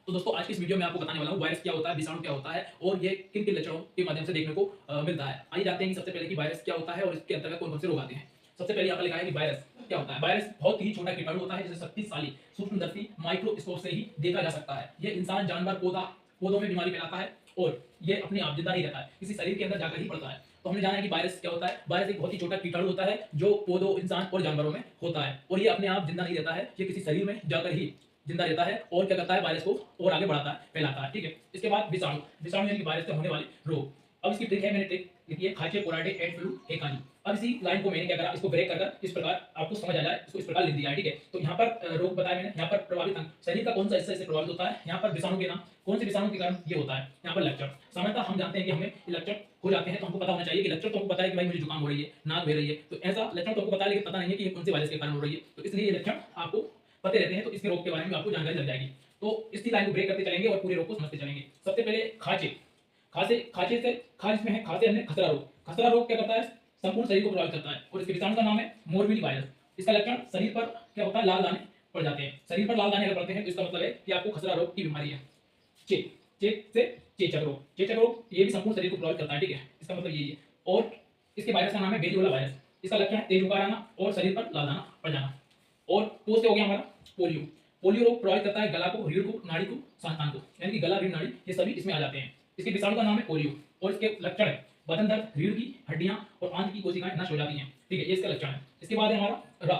तो दोस्तों आज की इस वीडियो में आपको बताने वाला हूँ वायरस क्या होता है, विषाणु क्या होता है और ये किन किन लक्षणों के माध्यम से देखने को मिलता है। आइए जानते हैं कि सबसे पहले कि वायरस क्या होता है और इसके अंतर्गत कौन कौन से रोग आते हैं। सबसे पहले यहाँ पर लिखा है कि वायरस क्या होता है। वायरस बहुत ही छोटा कीटाणु होता है जिसे शक्तिशाली सूक्ष्मदर्शी माइक्रोस्कोप से ही देखा जा सकता है। ये इंसान, जानवर, पौधों में बीमारी फैलाता है और ये अपने आप जिंदा नहीं रहता है, किसी शरीर के अंदर जाकर ही पड़ता है। तो हमने जाना है कि वायरस क्या होता है। वायरस एक बहुत ही छोटा कीटाणु होता है जो पौधों, इंसान और जानवरों में होता है और ये अपने आप जिंदा नहीं रहता है, ये किसी शरीर में जाकर ही जिंदा रहता है और क्या करता है, वायरस को और आगे बढ़ाता है, फैलाता है। ठीक है, इसके बाद विषाणु। विषाणु यानी कि वायरस से होने वाले रोग। अब इसकी ट्रिक है, मैंने ट्रिक लिखी है, खांचे, कोराटे, एंड फ्लू, हेकानी। अब इसी लाइन को मैंने क्या करा, इसको ब्रेक कर इस प्रकार आपको समझ आ जाए, इसको इस प्रकार लिख दिया है। ठीक है, तो यहाँ पर रोग बताया मैंने, यहाँ पर प्रभावित अंग, शरीर का कौन सा हिस्सा इससे प्रभावित होता है, यहाँ पर विषाणु के नाम, कौन से विषाणु के कारण ये होता है, यहाँ पर लक्षण। सामान्यतः हम जानते हैं कि हमें ये लक्षण हो जाते हैं तो हमको पता होना चाहिए कि लक्षण तो हमको पता है कि भाई मुझे जुकाम हो रही है, नाक बह रही है, तो ऐसा लक्षण तो हमको पता है, लेकिन पता नहीं है कि ये कौन से वायरस के कारण हो रही है। तो इसलिए ये लक्षण आपको पते रहते हैं, तो इसके रोग के बारे में आपको जानकारी लग जाएगी। तो इसकी लाइन को ब्रेक करते चलेंगे और पूरे रोग को समझते चलेंगे। सबसे पहले खांचे। खांचे से खांच में है, खांचे हमने खसरा रोग। खसरा रोग क्या करता है, संपूर्ण शरीर को प्रभावित करता है और इसके विषाणु का नाम है मोरबीली वायरस। इसका लक्षण शरीर पर क्या होता है, लाल दाने पड़ जाते हैं। शरीर पर लाल दाने अगर पड़ते हैं तो इसका मतलब है कि आपको खसरा रोग की बीमारी है। चेप, चेप से चेचक रोग। चेचक रोग ये भी संपूर्ण शरीर को प्रभावित करता है। ठीक है, इसका मतलब यही है। और इसके वायरस का नाम है बेरियोला वायरस। इसका लक्षण है तेज बुखार आना और शरीर पर लाल दाना पड़ जाना। और पोस्ट हो गया हमारा पोलियो। पोलियो रोग प्रभावित करता है गला को, रीढ़ को, नाड़ी को, संतान को, यानी कि गला, रीढ़, नाड़ी ये सभी इसमें आ जाते हैं। इसके विषाणु का नाम है पोलियो और इसके लक्षण है बदन दर्द, रीढ़ की हड्डियां और आंत की कोशिकाएं नष्ट हो जाती हैं। ठीक है, ये इसका लक्षण है। इसके बाद है हमारा रा।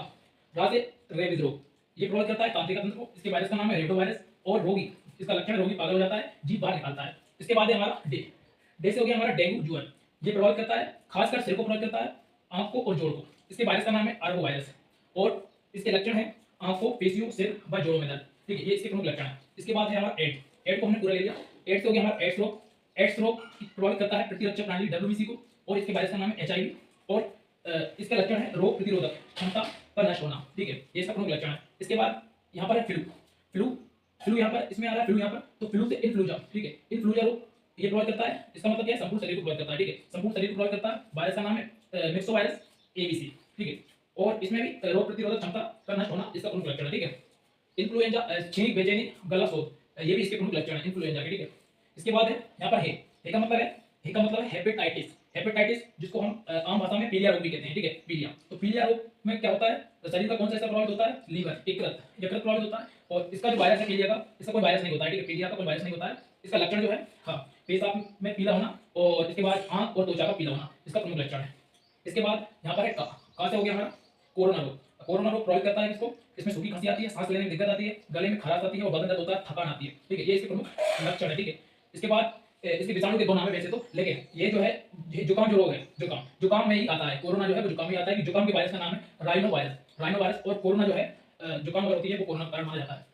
रा से रेबीज रोग। ये प्रभावित करता है तांत्रिका तंत्र को। इसके वायरस का नाम है रेटो वायरस और रोगी, इसका लक्षण रोगी पागल हो जाता है, जीभ बाहर निकालता है। इसके बाद है हमारा डे। डे से हो गया हमारा डेंगू ज्वर। ये प्रभावित करता है खासकर सिर को प्रभावित करता है, आंख को और जोड़ को। इसके वायरस का नाम है आर्गो वायरस और इसके लक्षण है आंखों, पेशियों, सिर व जोड़ों में दर्द। ठीक है, ये इसके प्रमुख लक्षण है। इसके बाद है हमारा एड्स। एड्स को हमने पूरा ले लिया। एड्स हो गया हमारा एड्स रोग। एड्स रोग प्रभावित करता है प्रतिरक्षक प्रणाली डब्ल्यूबीसी को और इसके वायरस का नाम है एचआईवी और इसका लक्षण है रोग प्रतिरोधक क्षमता पर नष्ट होना। ठीक है, ये इसका प्रमुख लक्षण है। इसके बाद यहाँ पर है फ्लू। फ्लू फ्लू यहाँ पर इसमें आ रहा है, फ्लू यहाँ पर, तो फ्लू से इन्फ्लूएंजा। ठीक है, इन्फ्लूएंजा रोग ये प्रभावित करता है। इसका मतलब क्या है, संपूर्ण शरीर को प्रभावित करता है। ठीक है, संपूर्ण शरीर को प्रभावित करता है। वायरस का नाम है मिक्सो वायरस एबीसी। ठीक है, और इसमें भी रोग प्रतिरोधक क्षमता का नष्ट होना इसका प्रमुख लक्षण है। ठीक है, इन्फ्लुएंजा, छींक, बेचैनी, गला शोथ, ये भी इसके प्रमुख लक्षण है इन्फ्लुएंजा के। ठीक है, इसके बाद है यहाँ पर हे का मतलब है, हे का मतलब है हेपेटाइटिस। हेपेटाइटिस जिसको हम आम भाषा में पीलिया रोग भी कहते हैं। ठीक है, पीलिया। तो पीलिया रोग में क्या होता है, तो शरीर का कौन सा हिस्सा प्रभावित होता है, लीवर, यकृत प्रभावित होता है और इसका जो वायरस है पीलिया का, इसका कोई वायरस नहीं होता है। ठीक है, पीलिया का कोई वायरस नहीं होता है। इसका लक्षण जो है, हाँ, पेशाब में पीला होना और इसके बाद आंख और त्वचा का पीला होना इसका प्रमुख लक्षण है। इसके बाद यहाँ पर है का से हो गया हमारा कोरोना रोग। कोरोना रोग प्रभावित करता है इसको, इसमें सूखी खांसी आती है, सांस लेने में दिक्कत आती है, गले में खराश आती है और बदन दर्द होता है, थकान आती है। ठीक है, ये इसके प्रमुख लक्षण है। ठीक है, इसके बाद इसके विषाणु के दो नाम है वैसे तो, लेकिन ये जो है, ये जुकाम जो रोग है, जुकाम में ही आता है। कोरोना जो है वो जुकाम में आता है कि जुकाम के वायरस का नाम है राइनो वायरस। राइनो वायरस और कोरोना जो है, जुकाम अगर होती है वो कोरोना का कारण माना जाता है।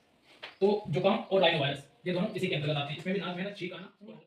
तो जुकाम और राइनो वायरस ये दोनों इसी के अंतर्गत आते हैं। इसमें भी नाक में छींक आना।